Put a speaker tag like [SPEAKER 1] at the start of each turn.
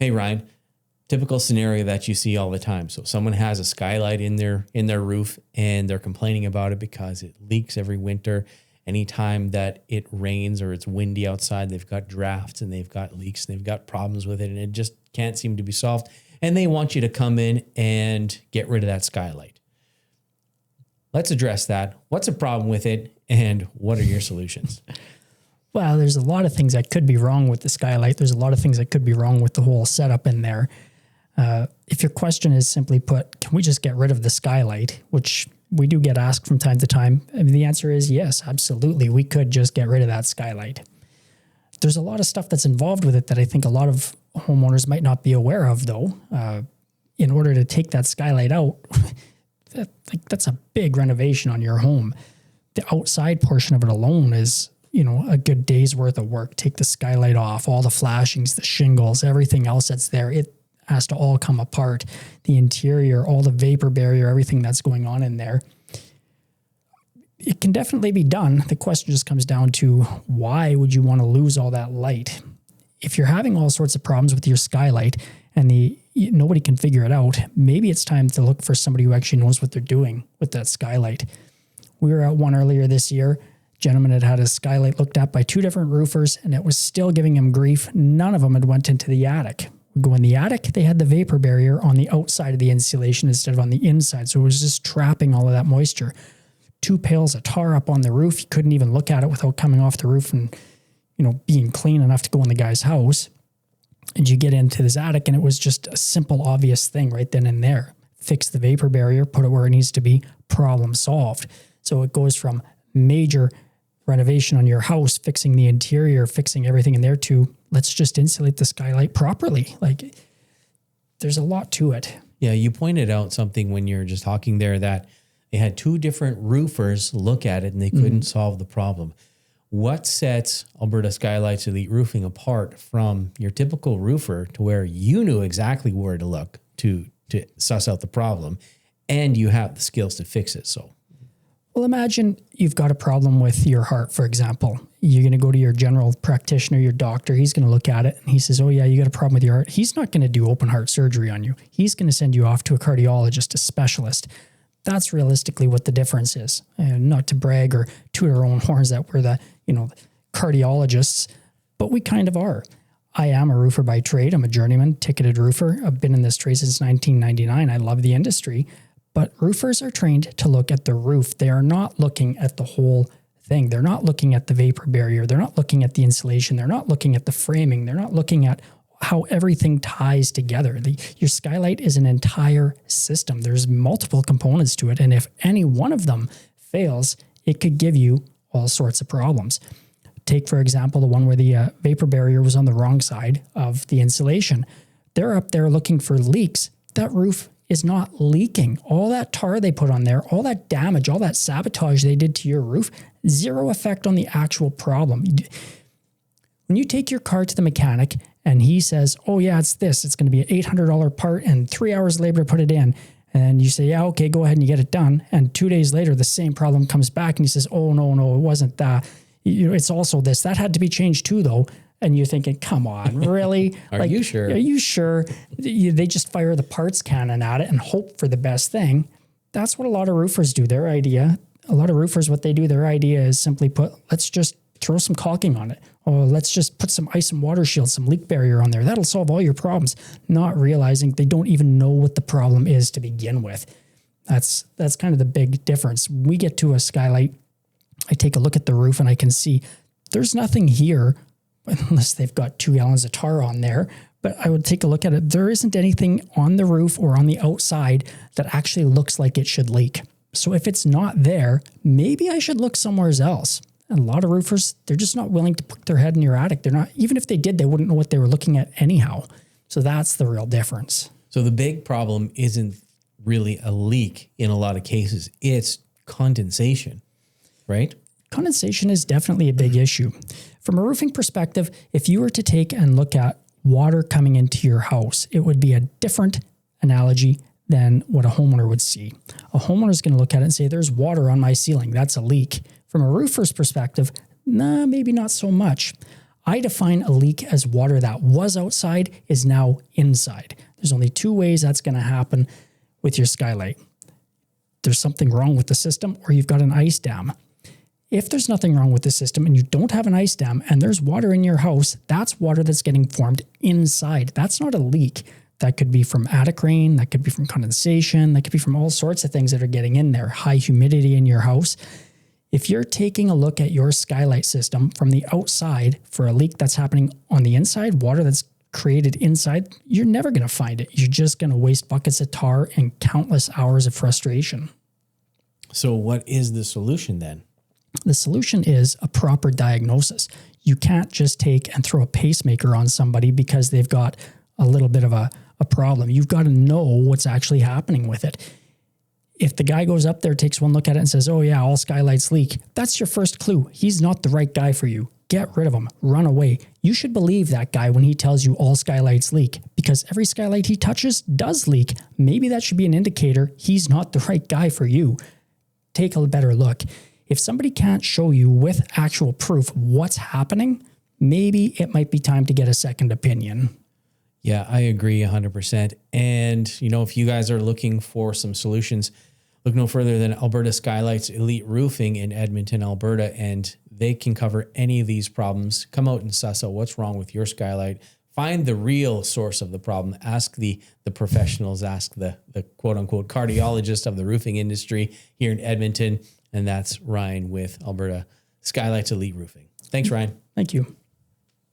[SPEAKER 1] Hey, Ryan, typical scenario that you see all the time. So someone has a skylight in their roof and they're complaining about it because it leaks every winter. Anytime that it rains or it's windy outside, they've got drafts and they've got leaks and they've got problems with it and it just can't seem to be solved. And they want you to come in and get rid of that skylight. Let's address that. What's the problem with it and what are your solutions?
[SPEAKER 2] Well, there's a lot of things that could be wrong with the skylight. There's a lot of things that could be wrong with the whole setup in there. If your question is simply put, can we just get rid of the skylight, which we do get asked from time to time, I mean, the answer is yes, absolutely. We could just get rid of that skylight. There's a lot of stuff that's involved with it that I think a lot of homeowners might not be aware of, though. In order to take that skylight out, that's a big renovation on your home. The outside portion of it alone is, a good day's worth of work. Take the skylight off, all the flashings, the shingles, everything else that's there. It has to all come apart. The interior, all the vapor barrier, everything that's going on in there. It can definitely be done. The question just comes down to, why would you want to lose all that light? If you're having all sorts of problems with your skylight and nobody can figure it out, maybe it's time to look for somebody who actually knows what they're doing with that skylight. We were at one earlier this year. Gentleman had a skylight looked at by 2 different roofers, and it was still giving him grief. None of them had went into the attic. We go in the attic, they had the vapor barrier on the outside of the insulation instead of on the inside, so it was just trapping all of that moisture. 2 pails of tar up on the roof. You couldn't even look at it without coming off the roof and, being clean enough to go in the guy's house. And you get into this attic, and it was just a simple, obvious thing right then and there. Fix the vapor barrier, put it where it needs to be, problem solved. So it goes from major renovation on your house, fixing the interior, fixing everything in there, to let's just insulate the skylight properly. Like, there's a lot to it.
[SPEAKER 1] Yeah, you pointed out something when you're just talking there that they had 2 different roofers look at it and they couldn't solve the problem. What sets Alberta Skylights Elite Roofing apart from your typical roofer to where you knew exactly where to look to suss out the problem and you have the skills to fix it? So,
[SPEAKER 2] well, imagine you've got a problem with your heart, for example. You're going to go to your general practitioner, your doctor. He's going to look at it and he says, oh yeah, you got a problem with your heart. He's not going to do open heart surgery on you. He's going to send you off to a cardiologist, a specialist. That's realistically what the difference is. And not to brag or toot our own horns that we're the, cardiologists, but we kind of are. I am a roofer by trade. I'm a journeyman, ticketed roofer. I've been in this trade since 1999. I love the industry. But roofers are trained to look at the roof. They are not looking at the whole thing. They're not looking at the vapor barrier. They're not looking at the insulation. They're not looking at the framing. They're not looking at how everything ties together. Your skylight is an entire system. There's multiple components to it. And if any one of them fails, it could give you all sorts of problems. Take, for example, the one where the vapor barrier was on the wrong side of the insulation. They're up there looking for leaks. That roof is not leaking. All that tar they put on there, all that damage, all that sabotage they did to your roof, zero effect on the actual problem. When you take your car to the mechanic and he says, oh yeah, it's this, it's going to be an $800 part and 3 hours labor to put it in. And you say, yeah, okay, go ahead and you get it done. And 2 days later, the same problem comes back and he says, oh, no, it wasn't that. It's also this. That had to be changed too, though. And you're thinking, come on, really?
[SPEAKER 1] Are you sure?
[SPEAKER 2] Are you sure? They just fire the parts cannon at it and hope for the best thing. That's what a lot of roofers do. Their idea, what they do, their idea is simply put, let's just throw some caulking on it. Or let's just put some ice and water shield, some leak barrier on there. That'll solve all your problems. Not realizing they don't even know what the problem is to begin with. That's kind of the big difference. We get to a skylight, I take a look at the roof and I can see there's nothing here unless they've got 2 gallons of tar on there. But I would take a look at it. There isn't anything on the roof or on the outside that actually looks like it should leak. So if it's not there, maybe I should look somewhere else. And a lot of roofers, they're just not willing to put their head in your attic. They're not, even if they did, they wouldn't know what they were looking at anyhow. So that's the real difference.
[SPEAKER 1] So the big problem isn't really a leak in a lot of cases. It's condensation, right?
[SPEAKER 2] Condensation is definitely a big issue. From a roofing perspective, if you were to take and look at water coming into your house, it would be a different analogy than what a homeowner would see. A homeowner is going to look at it and say, there's water on my ceiling. That's a leak. From a roofer's perspective, maybe not so much. I define a leak as water that was outside is now inside. There's only two ways that's going to happen with your skylight. There's something wrong with the system, or you've got an ice dam. If there's nothing wrong with the system and you don't have an ice dam and there's water in your house, that's water that's getting formed inside. That's not a leak. That could be from attic rain, that could be from condensation, that could be from all sorts of things that are getting in there, high humidity in your house. If you're taking a look at your skylight system from the outside for a leak that's happening on the inside, water that's created inside, you're never going to find it. You're just going to waste buckets of tar and countless hours of frustration.
[SPEAKER 1] So what is the solution then?
[SPEAKER 2] The solution is a proper diagnosis. You can't just take and throw a pacemaker on somebody because they've got a little bit of a problem. You've got to know what's actually happening with it. If the guy goes up there, takes one look at it and says, oh yeah, all skylights leak, that's your first clue. He's not the right guy for you. Get rid of him. Run away. You should believe that guy when he tells you all skylights leak, because every skylight he touches does leak. Maybe that should be an indicator he's not the right guy for you. Take a better look. If somebody can't show you with actual proof what's happening, maybe it might be time to get a second opinion.
[SPEAKER 1] Yeah, I agree 100%. And, if you guys are looking for some solutions, look no further than Alberta Skylights Elite Roofing in Edmonton, Alberta, and they can cover any of these problems. Come out and suss out what's wrong with your skylight. Find the real source of the problem. Ask the professionals, ask the quote-unquote cardiologist of the roofing industry here in Edmonton, and that's Ryan with Alberta Skylights Elite Roofing. Thanks, Ryan.
[SPEAKER 2] Thank you.